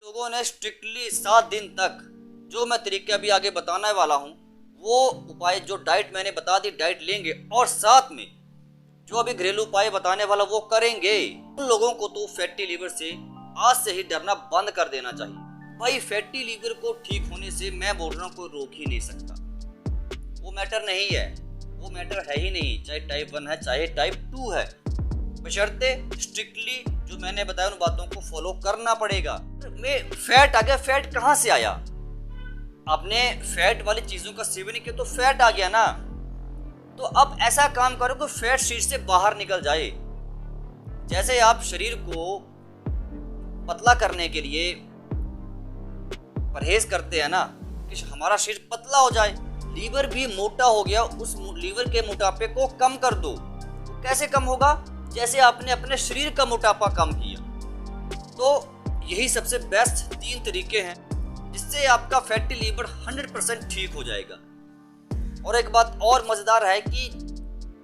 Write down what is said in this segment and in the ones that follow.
लोगों ने स्ट्रिक्टली 7 दिन तक जो मैं तरीके अभी आगे बताने वाला हूँ वो उपाय, जो डाइट मैंने बता दी, डाइट लेंगे और साथ में जो अभी घरेलू उपाय बताने वाला वो करेंगे। उन लोगों को तो फैटी लीवर से आज से ही डरना बंद कर देना चाहिए। भाई फैटी लीवर को ठीक होने से मैं बोल रहा हूँ कोई रोक ही नहीं सकता। वो मैटर नहीं है, वो मैटर है ही नहीं, चाहे टाइप 1 है चाहे टाइप 2 है, बशर्ते स्ट्रिक्टली जो मैंने बताया उन बातों को फॉलो करना पड़ेगा। में फैट आ गया, फैट कहाँ से आया? आपने फैट वाली चीजों का सेवन किया तो फैट आ गया ना। तो अब ऐसा काम करो कि फैट शरीर से बाहर निकल जाए। जैसे आप शरीर को पतला करने के लिए परहेज करते हैं ना कि हमारा शरीर पतला हो जाए, लीवर भी मोटा हो गया, उस लीवर के मोटापे को कम कर दो। तो कैसे कम होगा? जैसे आपने अपने शरीर का मोटापा कम किया। तो यही सबसे बेस्ट 3 तरीके हैं जिससे आपका फैटी लीवर 100% ठीक हो जाएगा। और एक बात और मजेदार है कि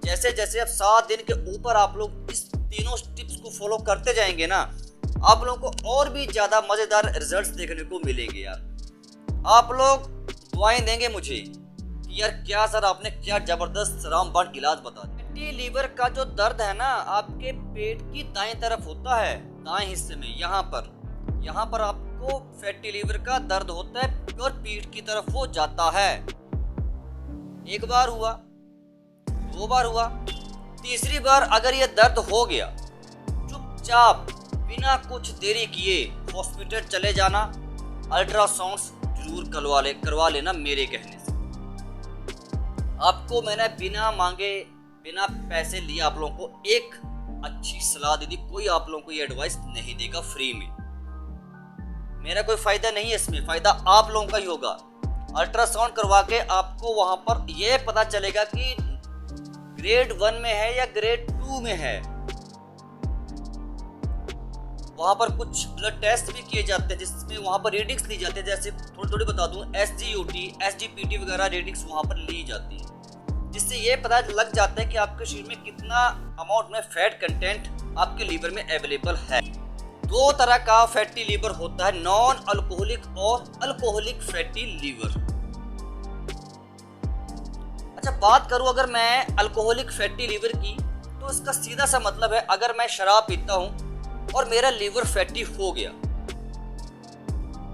जैसे जैसे अब 7 दिन के ऊपर आप लोग इस तीनों टिप्स को फॉलो करते जाएंगे ना, आप लोगों को और भी ज्यादा मजेदार रिजल्ट्स देखने को मिलेंगे। यार आप लोग दुआएं देंगे मुझे कि यार क्या सर आपने क्या जबरदस्त रामबाण इलाज बता दिया। फैटी लीवर का जो दर्द है ना आपके पेट की दाएं तरफ होता है, दाएं हिस्से में, यहाँ पर आपको फैटी लीवर का दर्द होता है और पीठ की तरफ वो जाता है। एक बार हुआ, 2 बार हुआ, तीसरी बार अगर ये दर्द हो गया, चुपचाप बिना कुछ देरी किए हॉस्पिटल चले जाना, अल्ट्रासाउंड जरूर करवा लेना मेरे कहने से। आपको मैंने बिना मांगे बिना पैसे लिए आप लोगों को एक अच्छी सलाह दे दी। कोई आप लोगों को ये एडवाइस नहीं देगा फ्री में, मेरा कोई फायदा नहीं है इसमें, फायदा आप लोगों का ही होगा। अल्ट्रासाउंड करवा के आपको वहां पर यह पता चलेगा कि ग्रेड 1 में है या ग्रेड 2 में है। वहां पर कुछ ब्लड टेस्ट भी किए जाते हैं जिसमें वहां पर रीडिंग्स ली जाती है। जैसे थोड़ी बता दूं, SGOT, SGPT वगैरह रीडिंग्स वहां पर ली जाती है, जिससे ये पता लग जाता है कि आपके शरीर में कितना अमाउंट में फैट कंटेंट आपके लीवर में अवेलेबल है। 2 तरह का फैटी लीवर होता है, नॉन अल्कोहलिक और अल्कोहलिक फैटी लीवर। अच्छा बात करूं अगर मैं अल्कोहलिक फैटी लीवर की, तो इसका सीधा सा मतलब है अगर मैं शराब पीता हूं और मेरा लीवर फैटी हो गया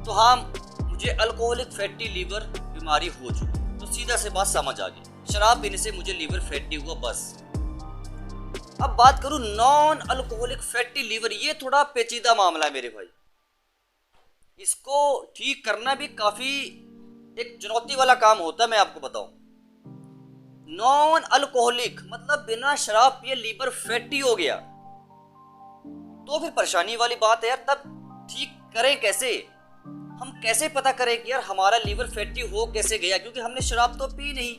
तो हाँ मुझे अल्कोहलिक फैटी लीवर बीमारी हो चुकी। तो सीधा से बात समझ आ गई, शराब पीने से मुझे लीवर फैटी हुआ बस। अब बात करूं नॉन अल्कोहलिक फैटी लीवर, ये थोड़ा पेचीदा मामला है मेरे भाई। इसको ठीक करना भी काफी एक चुनौती वाला काम होता है। मैं आपको बताऊं, नॉन अल्कोहलिक मतलब बिना शराब पिए लीवर फैटी हो गया तो फिर परेशानी वाली बात है यार। तब ठीक करें कैसे? हम कैसे पता करें कि यार हमारा लीवर फैटी हो कैसे गया, क्योंकि हमने शराब तो पी नहीं।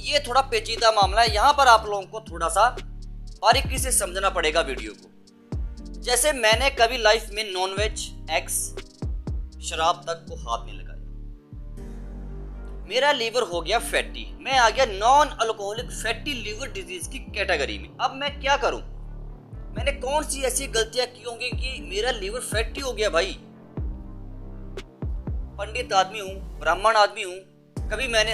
ये थोड़ा पेचीदा मामला है, यहाँ पर आप लोगों को थोड़ा सा बारीकी से समझना पड़ेगा वीडियो को। जैसे मैंने कभी लाइफ में नॉनवेज, एग्स, शराब तक को हाथ नहीं लगाया, मेरा लीवर हो गया फैटी, मैं आ गया non alcoholic fatty liver disease की कैटेगरी में। अब मैं क्या करूं? मैंने कौन सी ऐसी गलतियां की होंगी कि मेरा लीवर फैटी हो गया? भाई पंडित आदमी हूं, ब्राह्मण आदमी हूं, कभी मैंने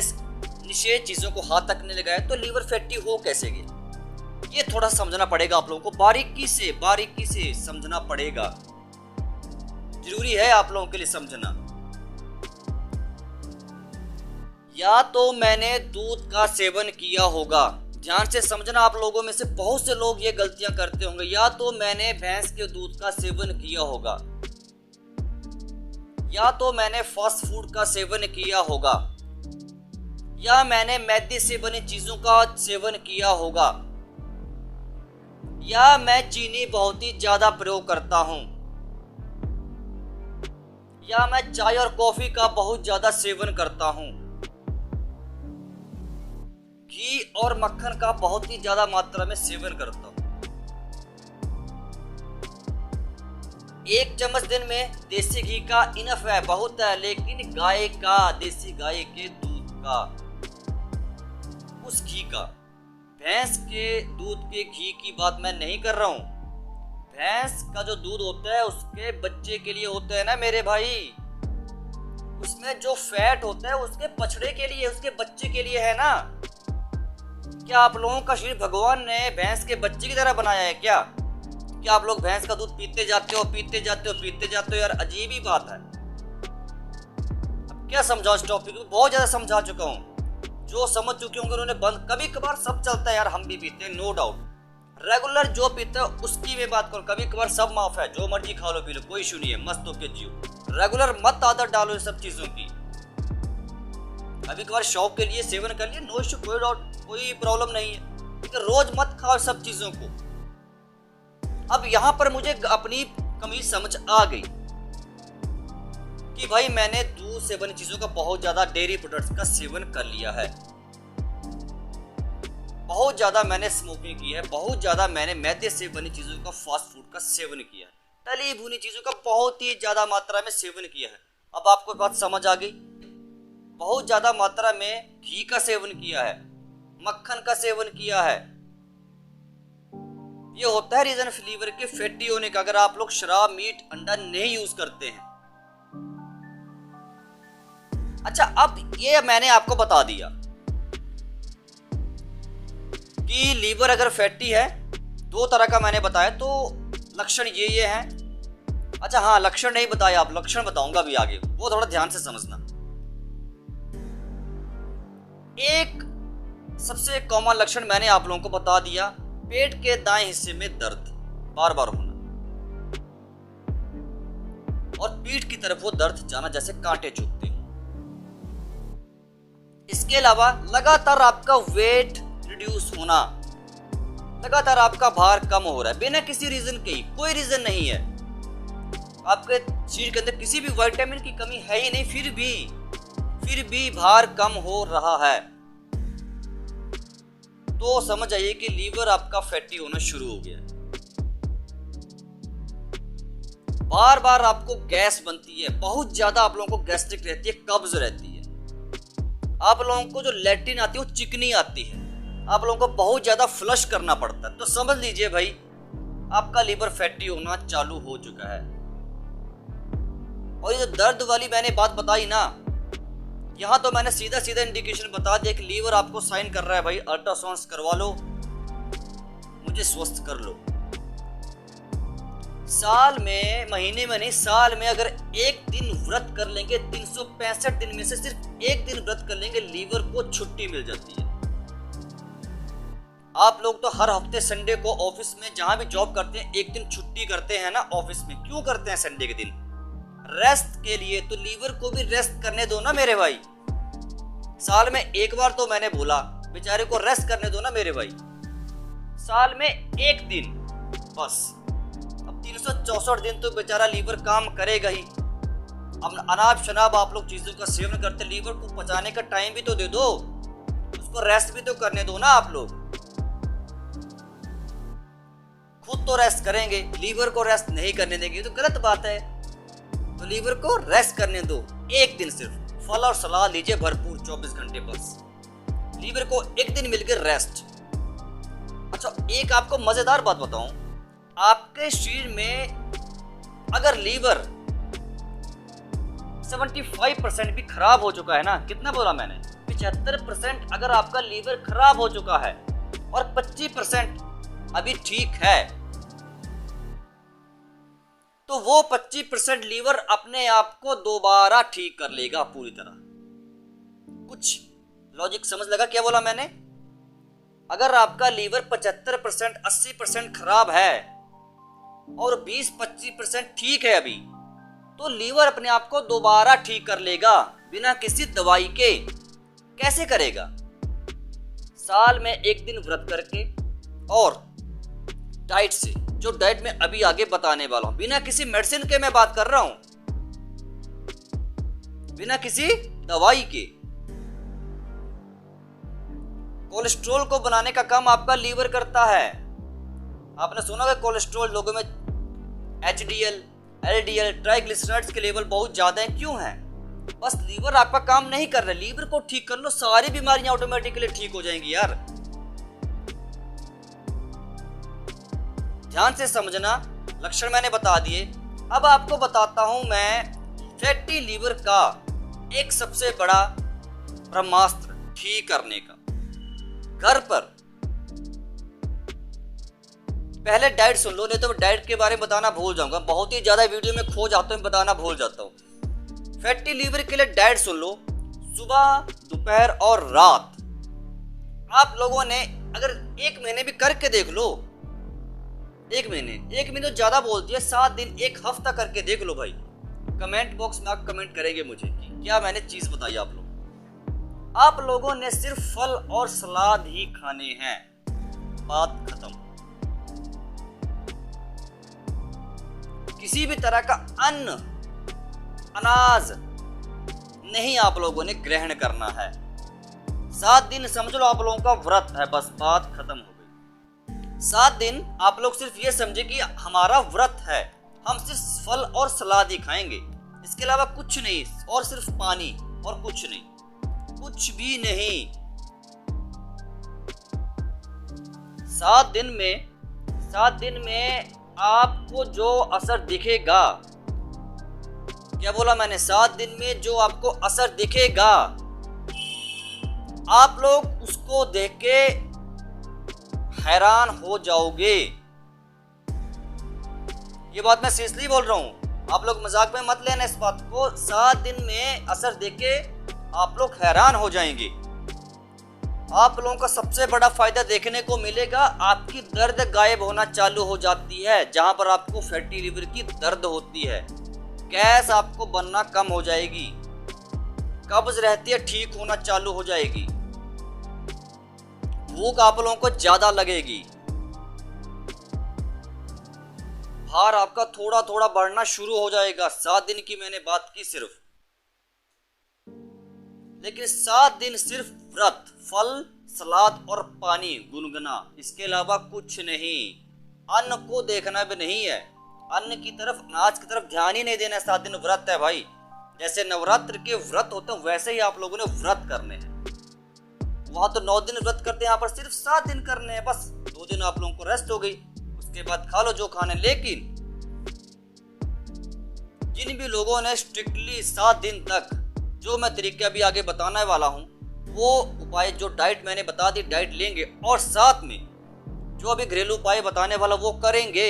निषेध चीजों को हाथ तक नहीं लगाया, तो लीवर फैटी हो कैसे गया? ये थोड़ा समझना पड़ेगा आप लोगों को, बारीकी से समझना पड़ेगा, जरूरी है आप लोगों के लिए समझना। या तो मैंने दूध का सेवन किया होगा, ध्यान से समझना, आप लोगों में से बहुत से लोग ये गलतियां करते होंगे। या तो मैंने भैंस के दूध का सेवन किया होगा, या तो मैंने फास्ट फूड का सेवन किया होगा, या मैंने मैदे से बनी चीजों का सेवन किया होगा, या मैं चीनी बहुत ही ज्यादा प्रयोग करता हूं, या मैं चाय और कॉफी का बहुत ज्यादा सेवन करता हूं, घी और मक्खन का बहुत ही ज्यादा मात्रा में सेवन करता हूं। 1 चम्मच दिन में देसी घी का इनफ है, बहुत है, लेकिन गाय का, देसी गाय के दूध का, उस घी का, भैंस के दूध के घी की बात मैं नहीं कर रहा हूं। भैंस का जो दूध होता है उसके बच्चे के लिए होता है ना मेरे भाई। उसमें जो फैट होता है उसके बछड़े के लिए, उसके बच्चे के लिए है ना। क्या आप लोगों का शरीर भगवान ने भैंस के बच्चे की तरह बनाया है क्या? क्या आप लोग भैंस का दूध पीते जाते हो, पीते जाते हो, पीते जाते हो? यार अजीब ही बात है। अब क्या समझाऊं इस टॉपिक को, बहुत ज्यादा समझा चुका हूँ। जो समझ चुके होंगे उन्होंने बंद। कभी कभार सब चलता है यार, हम भी पीते हैं, नो डाउट। रेगुलर जो पीते हो उसकी मैं बात करूं, कभी कभार सब माफ है, जो मर्जी खा लो पी लो, कोई इशू नहीं है, मस्त होके जियो। रेगुलर मत आदत डालो इन सब चीजों की। कभी कभार शौक के लिए सेवन कर लिए, नो इशू, कोई डाउट, कोई प्रॉब्लम नहीं है, लेकिन रोज मत खाओ सब चीजों को। अब यहाँ पर मुझे अपनी कमी समझ आ गई कि भाई मैंने दूध से बनी चीजों का बहुत ज्यादा, डेयरी प्रोडक्ट्स का सेवन कर लिया है, बहुत ज्यादा मैंने स्मोकिंग की है, बहुत ज्यादा मैंने मैदे से बनी चीजों का, फास्ट फूड का सेवन किया है, तली भुनी चीजों का बहुत ही ज्यादा मात्रा में सेवन किया है। अब आपको बात समझ आ गई। बहुत ज्यादा मात्रा में घी का सेवन किया है, मक्खन का सेवन किया है। ये होता है रीजन लीवर के फैटी होने का, अगर आप लोग शराब, मीट, अंडा नहीं यूज करते हैं। अच्छा, अब ये मैंने आपको बता दिया कि लीवर अगर फैटी है, दो तरह का मैंने बताया, तो लक्षण ये हैं। अच्छा हाँ, लक्षण नहीं बताया, आप लक्षण बताऊंगा भी आगे, वो थोड़ा ध्यान से समझना। एक सबसे कॉमन लक्षण मैंने आप लोगों को बता दिया, पेट के दाएं हिस्से में दर्द बार बार होना और पीठ की तरफ वो दर्द जाना जैसे कांटे चुभते हैं। इसके अलावा लगातार आपका वेट रिड्यूस होना, लगातार आपका भार कम हो रहा है बिना किसी रीजन के, कोई रीजन नहीं है, आपके शरीर के अंदर किसी भी विटामिन की कमी है ही नहीं, फिर भी भार कम हो रहा है, तो समझ आइए कि लीवर आपका फैटी होना शुरू हो गया है। बार बार आपको गैस बनती है, बहुत ज्यादा आप लोगों को गैस्ट्रिक रहती है, कब्ज रहती है, आप लोगों को जो लैट्रिन आती है वो चिकनी आती है, आप लोगों को बहुत ज्यादा फ्लश करना पड़ता है, तो समझ लीजिए भाई आपका लीवर फैटी होना चालू हो चुका है। और ये जो दर्द वाली मैंने बात बताई ना, यहाँ तो मैंने सीधा सीधा इंडिकेशन बता दिया कि लीवर आपको साइन कर रहा है, भाई अल्ट्रासाउंड करवा लो, मुझे स्वस्थ कर लो। साल में, महीने में नहीं, साल में अगर एक दिन व्रत कर लेंगे, 365 दिन में से सिर्फ एक दिन व्रत कर लेंगे, लीवर को छुट्टी मिल जाती है। आप लोग तो हर हफ्ते संडे को ऑफिस में जहां भी जॉब करते हैं एक दिन छुट्टी करते हैं ना ऑफिस में, क्यों करते हैं संडे के दिन? रेस्ट के लिए। तो लीवर को भी रेस्ट करने दो ना मेरे भाई। साल में एक बार तो मैंने बोला बेचारे को रेस्ट करने दो ना मेरे भाई, साल में एक दिन बस। अब 364 दिन तो बेचारा लीवर काम करेगा ही। अब अनाप शनाप आप लोग चीजों का सेवन करते, लीवर को पचाने का टाइम भी तो दे दो, उसको रेस्ट भी तो करने दो ना आप लोग। खुद तो रेस्ट करेंगे, लीवर को रेस्ट नहीं करने देंगे तो गलत बात है। तो लीवर को रेस्ट करने दो एक दिन, सिर्फ फल और सलाद लीजिए भरपूर 24 घंटे बस, लीवर को एक दिन मिलकर रेस्ट। अच्छा, एक आपको मजेदार बात बताऊं, आपके शरीर में अगर लीवर 75% भी खराब हो चुका है ना, कितना बोला मैंने, 75% अगर आपका लीवर खराब हो चुका है और 25% अभी ठीक है, तो वो 25% लीवर अपने आप को दोबारा ठीक कर लेगा पूरी तरह। कुछ लॉजिक समझ लगा क्या बोला मैंने? अगर आपका लीवर 75% 80% खराब है और 20-25% ठीक है अभी, तो लीवर अपने आप को दोबारा ठीक कर लेगा बिना किसी दवाई के। कैसे करेगा? साल में एक दिन व्रत करके और डाइट से, जो डाइट में अभी आगे बताने वाला हूं, बिना किसी मेडिसिन के मैं बात कर रहा हूं, बिना किसी दवाई के। कोलेस्ट्रॉल को बनाने का काम आपका लीवर करता है। आपने सुना होगा कोलेस्ट्रॉल लोगों में HDL, LDL, ट्राइग्लिसराइड्स के लेवल बहुत ज्यादा हैं। क्यों हैं? बस लीवर आपका काम नहीं कर रहा। लीवर को ठीक कर लो, सारी बीमारियां ऑटोमेटिकली ठीक हो जाएंगी यार। ध्यान से समझना, लक्षण मैंने बता दिए। अब आपको बताता हूं मैं फैटी लीवर का एक सबसे बड़ा ब्रह्मास्त्र ठीक करने का घर पर। पहले डाइट सुन लो, नहीं तो डाइट के बारे में बताना भूल जाऊंगा, बहुत ही ज्यादा वीडियो में खो जाता हूं, बताना भूल जाता हूं। फैटी लीवर के लिए डाइट सुन लो, सुबह, दोपहर और रात। आप लोगों ने अगर 1 महीने भी करके देख लो, 1 महीने तो ज्यादा बोलती है, 7 दिन 1 हफ्ता करके देख लो भाई। कमेंट बॉक्स में आप कमेंट करेंगे मुझे कि क्या मैंने चीज बताई आप लोगों ने सिर्फ फल और सलाद ही खाने हैं, बात खत्म। किसी भी तरह का अन्न, अनाज नहीं आप लोगों ने ग्रहण करना है। 7 दिन समझ लो आप लोगों का व्रत है, बस बात खत्म हो गई। 7 दिन आप लोग सिर्फ ये समझे कि हमारा व्रत है, हम सिर्फ फल और सलाद ही खाएंगे, इसके अलावा कुछ नहीं, और सिर्फ पानी और कुछ नहीं, कुछ भी नहीं। 7 दिन में आपको जो असर दिखेगा, क्या बोला मैंने, 7 दिन में जो आपको असर दिखेगा, आप लोग उसको देख के हैरान हो जाओगे। ये बात मैं सीरियसली बोल रहा हूं, आप लोग मजाक में मत लेना इस बात को। 7 दिन में असर देख के आप लोग हैरान हो जाएंगे। आप लोगों का सबसे बड़ा फायदा देखने को मिलेगा, आपकी दर्द गायब होना चालू हो जाती है। जहां पर आपको फैटी लीवर की दर्द होती है, गैस आपको बनना कम हो जाएगी, कब्ज रहती है ठीक होना चालू हो जाएगी, भूख आप लोगों को ज्यादा लगेगी, भार आपका थोड़ा थोड़ा बढ़ना शुरू हो जाएगा। 7 दिन की मैंने बात की सिर्फ, लेकिन 7 दिन सिर्फ व्रत, फल, सलाद और पानी गुनगुना, इसके अलावा कुछ नहीं। अन्न को देखना भी नहीं है, अन्न की तरफ, अनाज की तरफ ध्यान ही नहीं देना। 7 दिन व्रत है भाई, जैसे नवरात्र के व्रत होते हैं वैसे ही आप लोगों ने व्रत करने हैं। वहां तो 9 दिन व्रत करते हैं, यहाँ पर सिर्फ 7 दिन करने हैं, बस 2 दिन आप लोगों को रेस्ट हो गई, उसके बाद खा लो जो खाने। लेकिन जिन भी लोगों ने स्ट्रिक्टली 7 दिन तक, जो मैं तरीके अभी आगे बताने वाला हूं, वो उपाय, जो डाइट मैंने बता दी, डाइट लेंगे और साथ में जो अभी घरेलू उपाय बताने वाला वो करेंगे,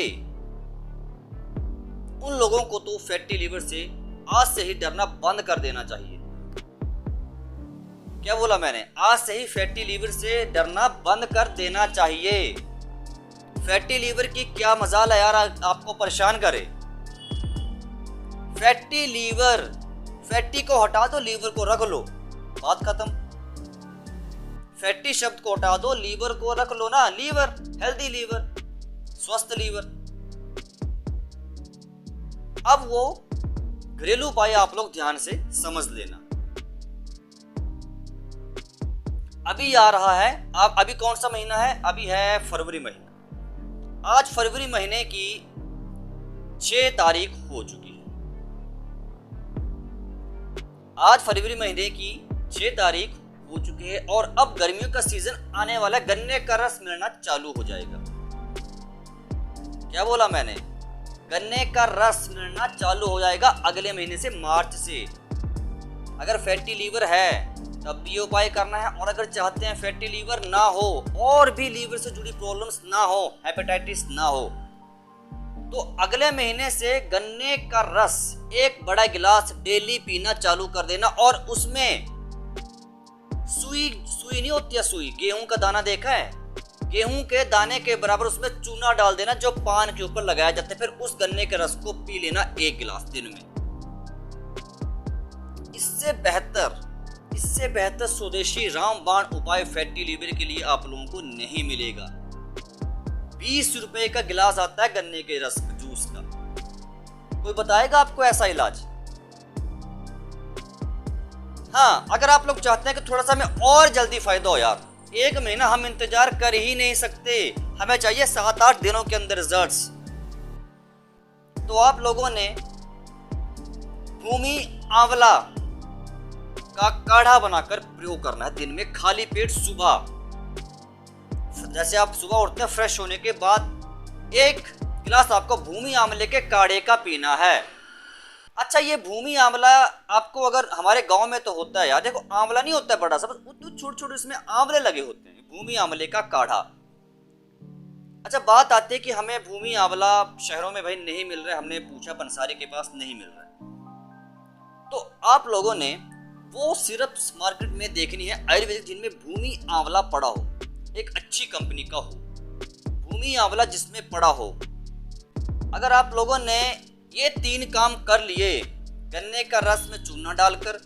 उन लोगों को तो फैटी लीवर से आज से ही डरना बंद कर देना चाहिए। क्या बोला मैंने, आज से ही फैटी लीवर से डरना बंद कर देना चाहिए। फैटी लीवर की क्या मजाल है यार, आपको परेशान करे। फैटी लीवर, फैटी को हटा दो, लीवर को रख लो, बात खत्म। फैटी शब्द को हटा दो, लीवर को रख लो ना, लीवर, हेल्दी लीवर, स्वस्थ लीवर। अब वो घरेलू उपाय आप लोग ध्यान से समझ लेना। अभी आ रहा है, अब अभी कौन सा महीना है, अभी है फरवरी महीना। आज फरवरी महीने की 6 तारीख हो चुकी है। आज फरवरी महीने की 6 तारीख हो चुकी है और अब गर्मियों का सीजन आने वाला है, गन्ने का रस मिलना चालू हो जाएगा। क्या बोला मैंने, गन्ने का रस मिलना चालू हो जाएगा अगले महीने से, मार्च से। अगर फैटी लीवर है तब भी उपाय करना है, और अगर चाहते हैं फैटी लीवर ना हो और भी लीवर से जुड़ी प्रॉब्लम्स ना हो, हेपेटाइटिस ना हो, तो अगले महीने से गन्ने का रस 1 बड़ा गिलास डेली पीना चालू कर देना। और उसमें सुई नहीं होती है, सुई, गेहूं का दाना देखा है, गेहूं के दाने के बराबर उसमें चूना डाल देना जो पान के ऊपर लगाया जाता है, फिर उस गन्ने के रस को पी लेना 1 गिलास दिन में। इससे बेहतर स्वदेशी रामबाण उपाय फैटी लीवर के लिए आप लोगों को नहीं मिलेगा। 20 रुपए का गिलास आता है गन्ने के रस जूस का, कोई बताएगा आपको ऐसा इलाज? हाँ, अगर आप लोग चाहते हैं कि थोड़ा सा हमें और जल्दी फायदा हो यार, 1 महीना हम इंतजार कर ही नहीं सकते, हमें चाहिए 7-8 दिनों के अंदर रिजल्ट्स, तो आप लोगों ने भूमि आंवला का काढ़ा बनाकर प्रयोग करना है दिन में, खाली पेट सुबह। जैसे आप सुबह उठते हैं फ्रेश होने के बाद 1 गिलास आपको भूमि आंवले के काढ़े का पीना है। अच्छा, ये भूमि आंवला आपको अगर हमारे गांव में तो होता है यार, देखो आंवला नहीं होता है बड़ा सा, बस छोटे छोटे इसमें आंवले लगे होते हैं, भूमि आंवले का काढ़ा। अच्छा, बात आती है कि हमें भूमि आंवला शहरों में भाई नहीं मिल रहा है, हमने पूछा पंसारी के पास नहीं मिल रहा है। तो आप लोगों ने वो सिर्फ मार्केट में देखनी है आयुर्वेदिक जिनमें भूमि आंवला पड़ा हो, एक अच्छी कंपनी का हो, भूमि आंवला जिसमें पड़ा हो। अगर आप लोगों ने ये 3 काम कर लिए, गन्ने का रस में चूना डालकर,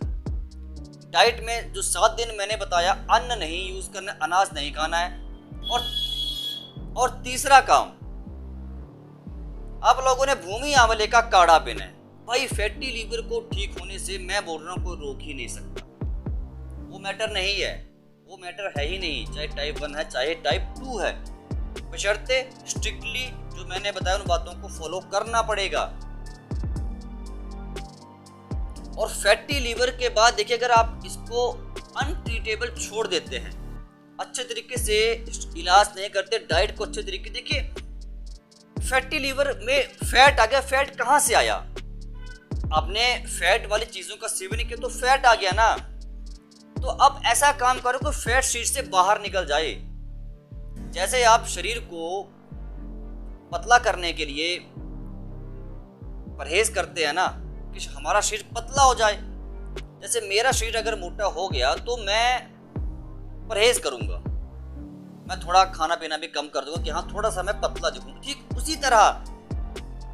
डाइट में जो 7 दिन मैंने बताया अन्न नहीं यूज करना, अनाज नहीं खाना है, और तीसरा काम आप लोगों ने भूमि आंवले का काढ़ा पीना है। भाई फैटी लीवर को ठीक होने से मैं बोल रहा हूँ कोई रोक ही नहीं सकता, वो मैटर नहीं है, वो मैटर है ही नहीं, चाहे टाइप 1 है चाहे टाइप 2 है, बशर्ते स्ट्रिक्टली जो मैंने बताया उन बातों को फॉलो करना पड़ेगा। और फैटी लीवर के बाद देखिए, अगर आप इसको अनट्रीटेबल छोड़ देते हैं, अच्छे तरीके से इलाज नहीं करते, डाइट को अच्छे तरीके, देखिए फैटी लीवर में फैट आ गया। फैट कहां से आया? आपने फैट वाली चीजों का सेवन किया तो फैट आ गया ना। तो अब ऐसा काम करो कि फैट शरीर से बाहर निकल जाए। जैसे आप शरीर को पतला करने के लिए परहेज करते हैं ना, कि हमारा शरीर पतला हो जाए। जैसे मेरा शरीर अगर मोटा हो गया तो मैं परहेज करूंगा, मैं थोड़ा खाना पीना भी कम कर दूंगा कि हाँ थोड़ा सा मैं पतला दिखूंगा। ठीक उसी तरह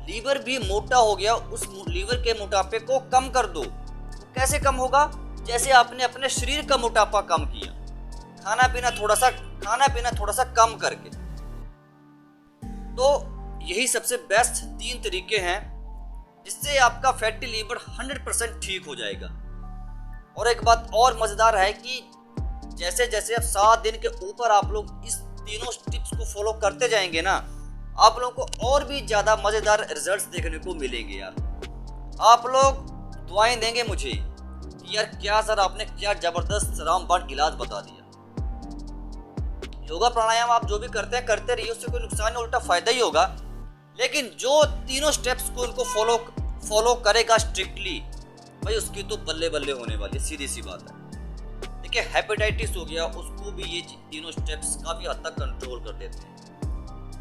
लीवर भी मोटा हो गया, उस लीवर के मोटापे को कम कर दो। तो कैसे कम होगा? जैसे आपने अपने शरीर का मोटापा कम किया, खाना पीना थोड़ा सा कम करके। तो यही सबसे बेस्ट 3 तरीके हैं जिससे आपका फैटी लीवर 100% ठीक हो जाएगा। और एक बात और मजेदार है कि जैसे जैसे अब 7 दिन के ऊपर आप लोग इस तीनों टिप्स को फॉलो करते जाएंगे ना, आप लोगों को और भी ज्यादा मजेदार रिजल्ट्स देखने को मिलेंगे यार। आप लोग दुआएं देंगे मुझे कि यार क्या सर आपने क्या जबरदस्त रामबाण इलाज बता दिया। योगा प्राणायाम आप जो भी करते हैं करते रहिए, उससे कोई नुकसान नहीं, उल्टा फायदा ही होगा। लेकिन जो तीनों स्टेप्स को उनको फॉलो करेगा स्ट्रिक्टली, भाई उसकी तो बल्ले बल्ले होने वाली, सीधी सी बात है। देखिए हेपेटाइटिस हो गया, उसको भी ये तीनों स्टेप्स काफी हद तक कंट्रोल कर देते हैं।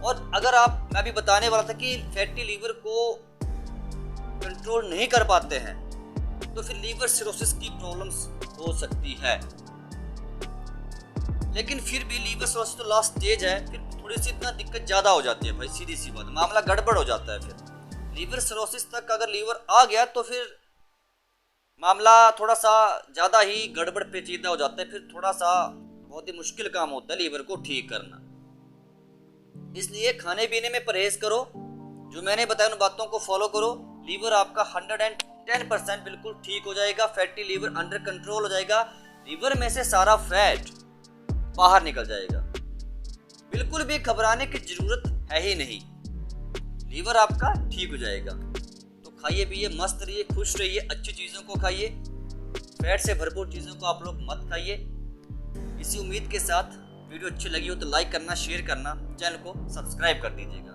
और अगर मैं भी बताने वाला था कि फैटी लीवर को कंट्रोल नहीं कर पाते हैं तो फिर लीवर सिरोसिस की प्रॉब्लम्स हो सकती है। लेकिन फिर भी लीवर सिरोसिस तो लास्ट स्टेज है, फिर थोड़ी सी इतना दिक्कत ज्यादा हो जाती है भाई, सीधी सी बात, मामला गड़बड़ हो जाता है। फिर लीवर सिरोसिस तक अगर लीवर आ गया तो फिर मामला थोड़ा सा ज़्यादा ही गड़बड़ पेचीदा हो जाता है, फिर थोड़ा सा बहुत ही मुश्किल काम होता है लीवर को ठीक करना। इसलिए खाने पीने में परहेज करो, जो मैंने बताया उन बातों को फॉलो करो, लीवर आपका 110% बिल्कुल ठीक हो जाएगा, फैटी लीवर अंडर कंट्रोल हो जाएगा, लीवर में से सारा फैट बाहर निकल जाएगा। बिल्कुल भी घबराने की जरूरत है ही नहीं, लीवर आपका ठीक हो जाएगा। तो खाइए पिए, मस्त रहिए, खुश रहिए, अच्छी चीज़ों को खाइए, फैट से भरपूर चीज़ों को आप लोग मत खाइए। इसी उम्मीद के साथ वीडियो अच्छी लगी हो तो लाइक करना, शेयर करना, चैनल को सब्सक्राइब कर दीजिएगा।